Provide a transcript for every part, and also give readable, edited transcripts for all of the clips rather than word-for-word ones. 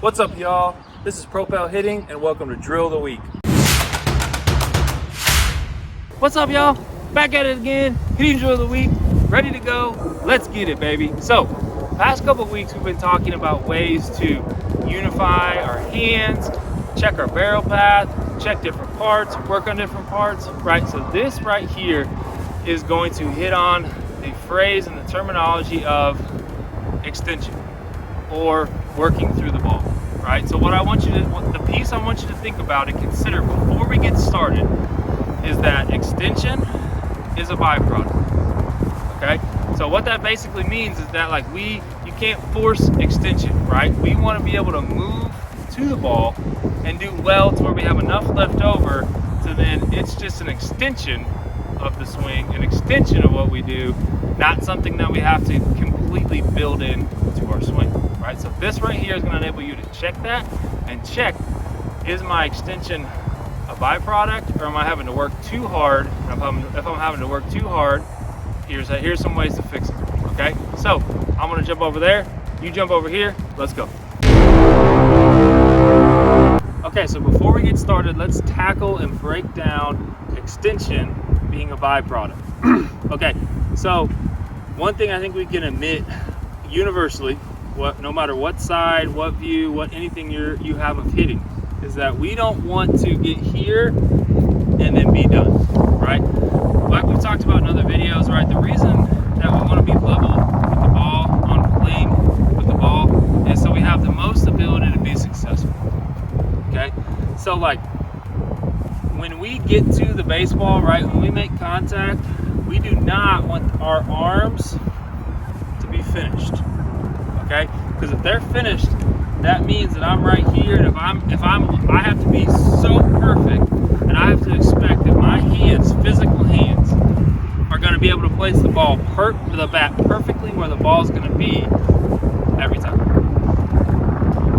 What's up, y'all? This is Propel Hitting, and welcome to Drill of the Week. What's up, y'all? Back at it again. Hitting Drill of the Week, ready to go. Let's get it, baby. So, past couple of weeks, we've been talking about ways to unify our hands, check our barrel path, check different parts, work on different parts, right? So this right here is going to hit on the phrase and the terminology of extension, or working through the ball, right? So the piece I want you to think about and consider before we get started is that extension is a byproduct, okay? So what that basically means is that you can't force extension, right? We want to be able to move to the ball and do well to where we have enough left over to then it's just an extension of the swing, an extension of what we do, not something that we have to completely build in to our swing, right? So this right here is going to enable you to check that and check, is my extension a byproduct, or am I having to work too hard? If I'm having to work too hard, here's some ways to fix it, okay? So I'm going to jump over there, you jump over here, let's go. Okay, so before we get started, let's tackle and break down extension being a byproduct. Okay, so one thing I think we can admit universally, no matter what side, what view, what anything you have of hitting, is that we don't want to get here and then be done, right? Like we've talked about in other videos, right? The reason that we want to be level with the ball, on plane with the ball, is so we have the most ability to be successful, okay? So when we get to the baseball, right, when we make contact, we do not want our arms to be finished, okay? Because if they're finished, that means that I'm right here, and I have to be so perfect, and I have to expect that my hands, physical hands, are going to be able to place the ball, the bat perfectly where the ball is going to be every time.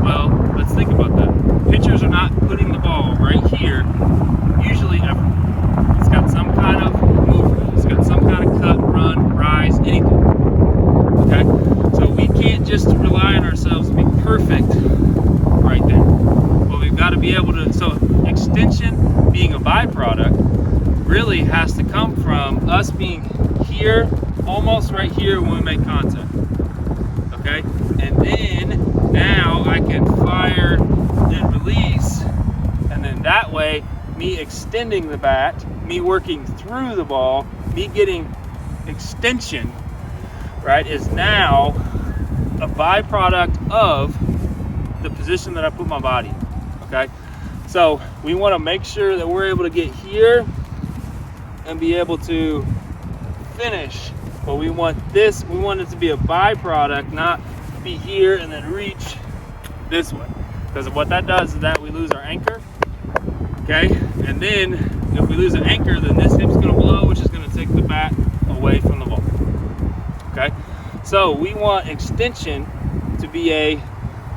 Well, let's think about that. Pitchers are not putting the ball right here, usually ever. It's got some kind of movement. It's got some kind of cut, run, rise, anything. Okay? So we can't just rely on ourselves to be perfect right there. But we've got to be able to, so extension being a byproduct really has to come from us being here, almost right here when we make contact. Okay? And then now I can fire and release, and then that way me extending the bat, me working through the ball, me getting extension, right, is now a byproduct of the position that I put my body in, okay? So we want to make sure that we're able to get here and be able to finish, but we want it to be a byproduct, not be here and then reach this way, because what that does is that we lose our anchor, okay? And then if we lose an anchor, then this hip's going to blow, which is going to take the bat away from the ball, okay? So we want extension to be a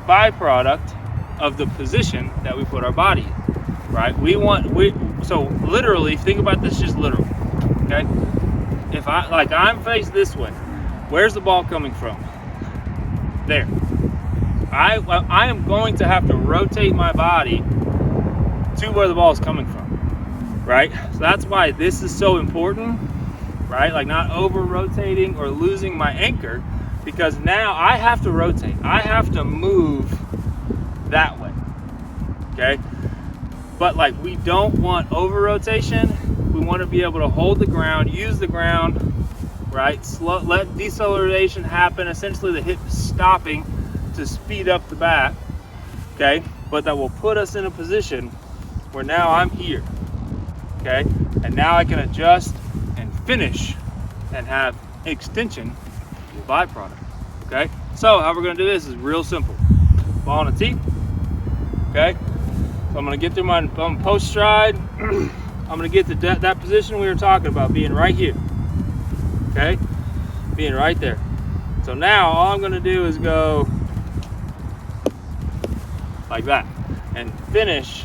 byproduct of the position that we put our body in, right? So literally, think about this just literally, okay? If I'm faced this way, where's the ball coming from? There. I am going to have to rotate my body to where the ball is coming from, right? So that's why this is so important, right? Like not over rotating or losing my anchor, because now I have to rotate. I have to move that way, okay? But we don't want over rotation. We want to be able to hold the ground, use the ground, right? Let deceleration happen. Essentially the hip stopping to speed up the bat, okay? But that will put us in a position where now I'm here, okay? And now I can adjust and finish and have extension be a byproduct, okay? So how we're gonna do this is real simple. Ball on a tee, okay? So I'm gonna get through my post stride. I'm gonna get to that position we were talking about, being right here, okay? Being right there. So now all I'm gonna do is go like that and finish,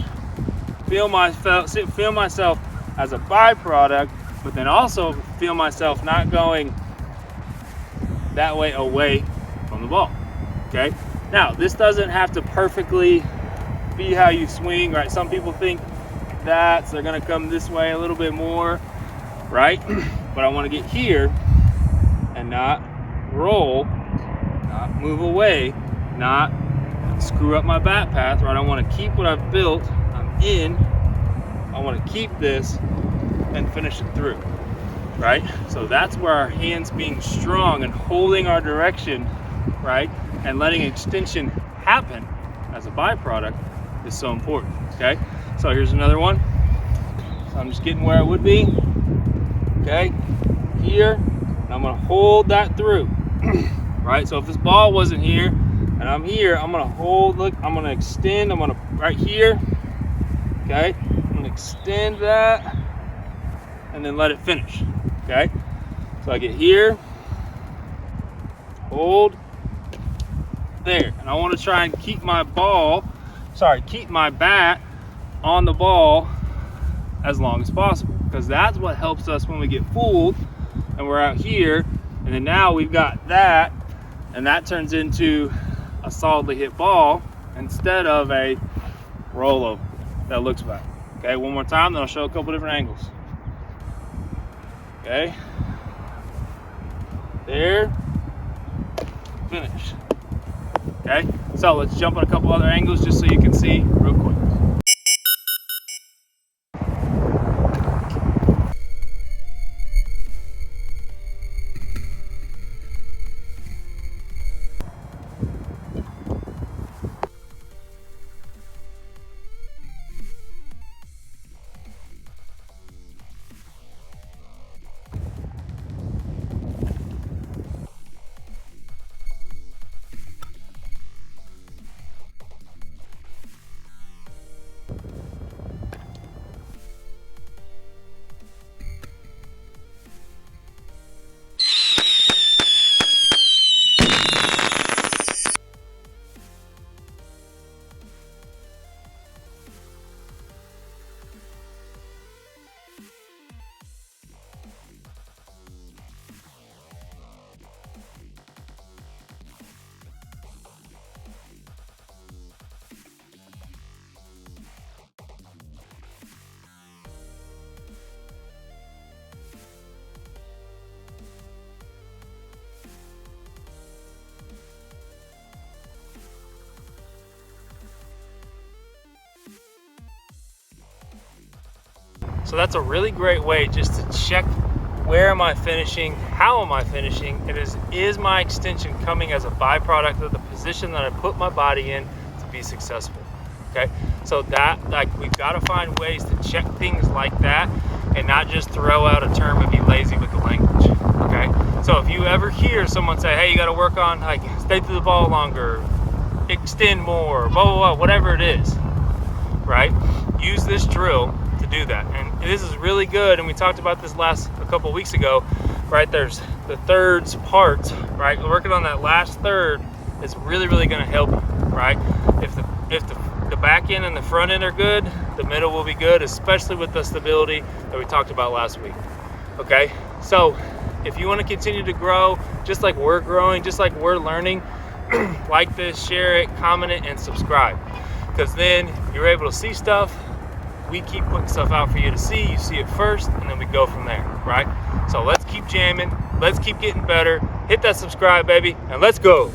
feel myself as a byproduct, but then also feel myself not going that way away from the ball, okay? Now, this doesn't have to perfectly be how you swing, right? Some people think that, so they're gonna come this way a little bit more, right? But I wanna get here and not roll, not move away, not screw up my bat path, right? I wanna keep what I've built, I'm in, I wanna keep this and finish it through, right? So that's where our hands being strong and holding our direction, right? And letting extension happen as a byproduct is so important, okay? So here's another one. So I'm just getting where I would be, okay? Here, and I'm gonna hold that through, right? So if this ball wasn't here, and I'm here, I'm gonna hold, look, I'm gonna extend, I'm gonna, right here, okay? I'm gonna extend that, and then let it finish, okay? So I get here, hold, there. And I wanna try and keep my keep my bat on the ball as long as possible, because that's what helps us when we get fooled and we're out here, and then now we've got that, and that turns into a solidly hit ball instead of a rollover that looks back. Okay, one more time, then I'll show a couple different angles. Okay, there, finish. Okay, so let's jump on a couple other angles just so you can see real quick. So that's a really great way just to check where am I finishing, how am I finishing, and is my extension coming as a byproduct of the position that I put my body in to be successful, okay? So that, like, we've got to find ways to check things like that and not just throw out a term and be lazy with the language, okay? So if you ever hear someone say, hey, you got to work on, like, stay through the ball longer, extend more, blah, blah, blah, whatever it is, right? Use this drill to do that. And this is really good, and we talked about this a couple weeks ago, right? There's the thirds part, right? Working on that last third is really, really going to help you, right? If the back end and the front end are good, the middle will be good, especially with the stability that we talked about last week, okay? So if you want to continue to grow, just like we're growing, just like we're learning, like this, share it, comment it, and subscribe, because then you're able to see stuff. We keep putting stuff out for you to see. You see it first, and then we go from there, right? So let's keep jamming. Let's keep getting better. Hit that subscribe, baby, and let's go.